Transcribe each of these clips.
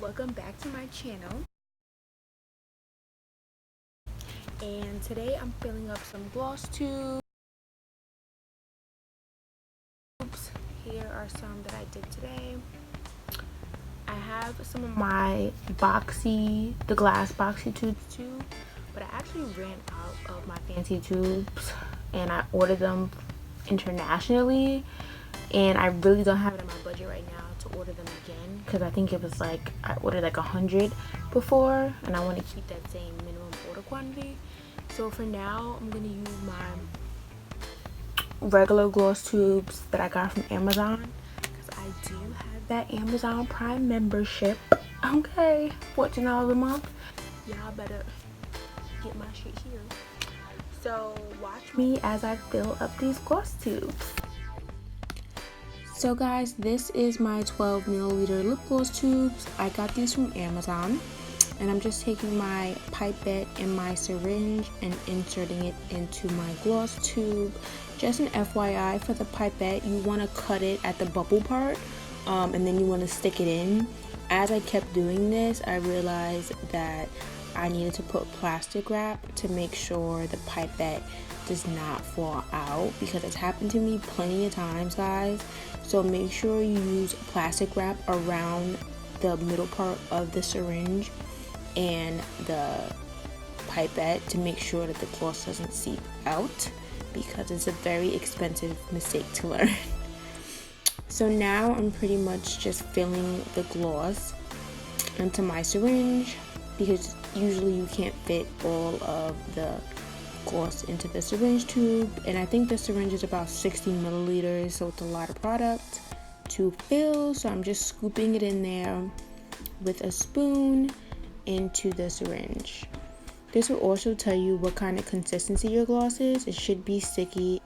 welcome back to my channel. And today I'm filling up some gloss tubes. Here are some that I did today. I have some of my the glass boxy tubes too, but I actually ran out of my fancy tubes and I ordered them internationally, and I really don't have it in my budget right now to order them again, because I think it was like I ordered like 100 before and I want to keep that same minimum order quantity. So for now I'm going to use my regular gloss tubes that I got from Amazon, because I do have that Amazon Prime membership. Okay, $14 a month. Y'all better get my shit here. So watch me as I fill up these gloss tubes. So guys, this is my 12 milliliter lip gloss tubes. I got these from Amazon, and I'm just taking my pipette and my syringe and inserting it into my gloss tube. Just an FYI for the pipette, you want to cut it at the bubble part, and then you want to stick it in. As I kept doing this, I realized that I needed to put plastic wrap to make sure the pipette does not fall out, because it's happened to me plenty of times, guys. So make sure you use plastic wrap around the middle part of the syringe and the pipette to make sure that the gloss doesn't seep out, because it's a very expensive mistake to learn. So now I'm pretty much just filling the gloss into my syringe, because usually you can't fit all of the gloss into the syringe tube, and I think the syringe is about 60 milliliters, so it's a lot of product to fill. So I'm just scooping it in there with a spoon into the syringe. This will also tell you what kind of consistency your gloss is. It should be sticky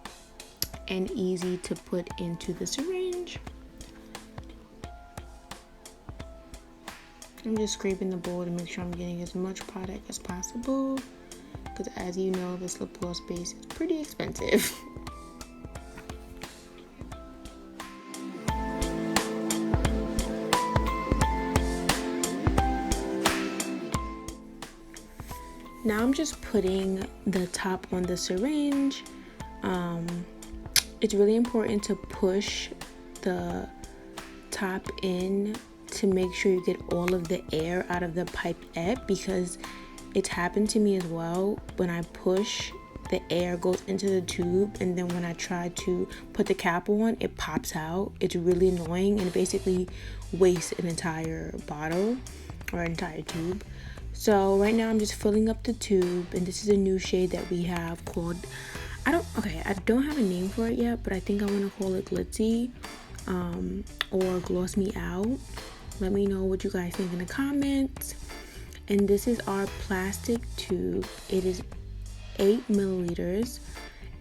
and easy to put into the syringe. I'm just scraping the bowl to make sure I'm getting as much product as possible, because as you know, this lip gloss base is pretty expensive. Now I'm just putting the top on the syringe. It's really important to push the top in to make sure you get all of the air out of the pipette, because it's happened to me as well. When I push, the air goes into the tube, and then when I try to put the cap on, it pops out. It's really annoying and basically wastes an entire bottle or an entire tube. So right now I'm just filling up the tube, and this is a new shade that we have called, I don't have a name for it yet, but I think I want to call it Glitzy, or Gloss Me Out. Let me know what you guys think in the comments. And this is our plastic tube. It is 8 milliliters,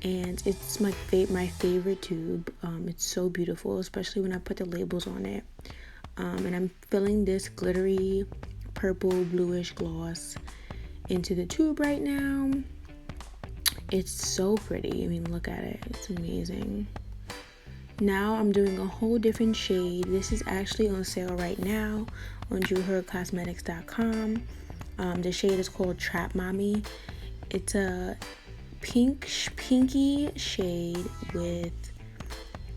and it's my favorite tube. It's so beautiful, especially when I put the labels on it. And I'm filling this glittery purple bluish gloss into the tube right now. It's so pretty. I mean, look at it. It's amazing. Now I'm doing a whole different shade. This is actually on sale right now on JJuheardcosmetics.com. The shade is called Trap Mommy. It's a pinky shade with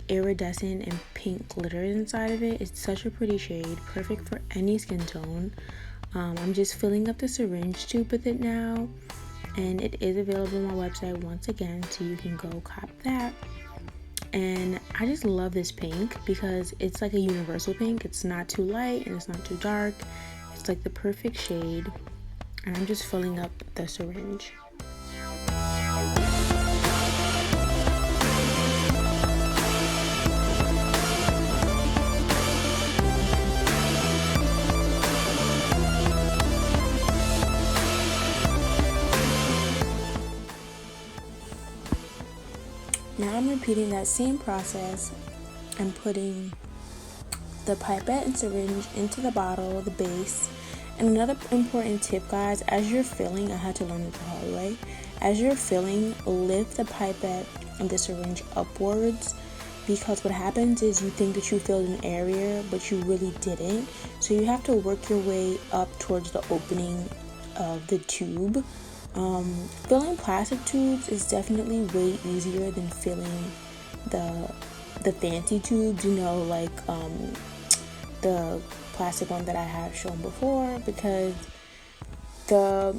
iridescent and pink glitters inside of it. It's such a pretty shade, perfect for any skin tone. I'm just filling up the syringe tube with it now, and it is available on my website once again, so you can go cop that. And I just love this pink because it's like a universal pink. It's not too light and it's not too dark. It's like the perfect shade. And I'm just filling up the syringe. Now I'm repeating that same process and putting the pipette and syringe into the bottle, the base. And another important tip, guys, as you're filling, I had to learn it the hard way. As you're filling, lift the pipette and the syringe upwards because what happens is you think that you filled an area, but you really didn't. So you have to work your way up towards the opening of the tube. Filling plastic tubes is definitely way easier than filling the fancy tubes, you know, like the plastic one that I have shown before, because the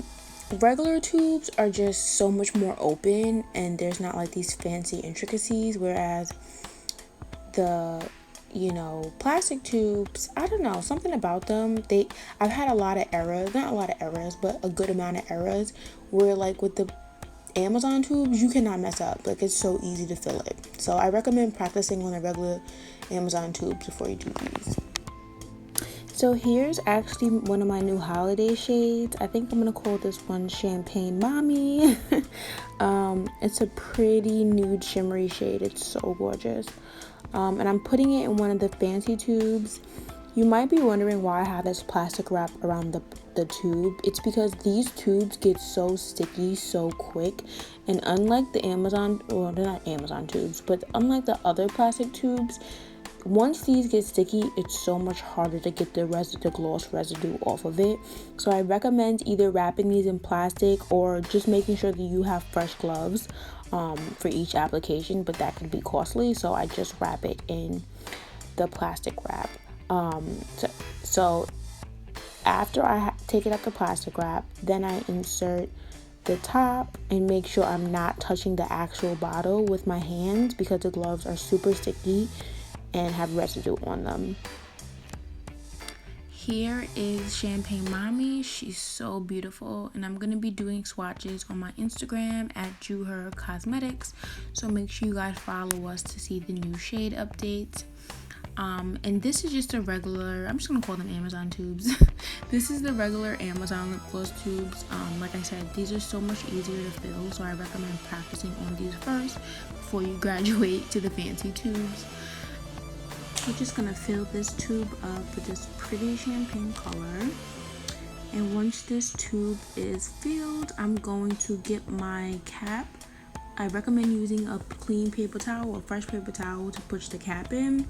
regular tubes are just so much more open and there's not like these fancy intricacies, whereas the, you know, plastic tubes, I don't know, something about them, I've had a lot of errors, not a lot of errors, but a good amount of errors, where like with the Amazon tubes you cannot mess up, like it's so easy to fill it. So I recommend practicing on the regular Amazon tubes before you do these. So here's actually one of my new holiday shades. I think I'm gonna call this one Champagne Mommy. It's a pretty nude shimmery shade. It's so gorgeous. And I'm putting it in one of the fancy tubes. You might be wondering why I have this plastic wrap around the tube. It's because these tubes get so sticky so quick, and unlike the Amazon, well, they're not Amazon tubes, but unlike the other plastic tubes, once these get sticky, it's so much harder to get the gloss residue off of it. So I recommend either wrapping these in plastic or just making sure that you have fresh gloves for each application, but that can be costly, so I just wrap it in the plastic wrap. So after I take it out the plastic wrap, then I insert the top and make sure I'm not touching the actual bottle with my hands, because the gloves are super sticky and have residue on them. Here is Champagne Mommy. She's so beautiful, and I'm gonna be doing swatches on my Instagram at JJuheard Cosmetics, so make sure you guys follow us to see the new shade updates. And this is just a regular, I'm just gonna call them Amazon tubes. This is the regular Amazon lip gloss tubes. Like I said, these are so much easier to fill, so I recommend practicing on these first before you graduate to the fancy tubes. We're just gonna fill this tube up with this pretty champagne color, and once this tube is filled, I'm going to get my cap. I recommend using a clean paper towel or fresh paper towel to push the cap in,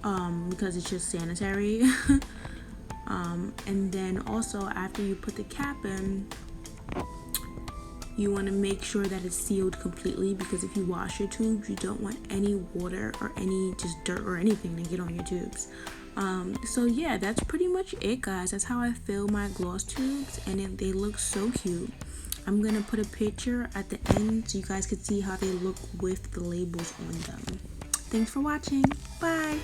because it's just sanitary. And then also, after you put the cap in, you want to make sure that it's sealed completely, because if you wash your tubes, you don't want any water or any just dirt or anything to get on your tubes. So yeah, that's pretty much it, guys. That's how I fill my gloss tubes, and they look so cute. I'm gonna put a picture at the end so you guys can see how they look with the labels on them. Thanks for watching. Bye.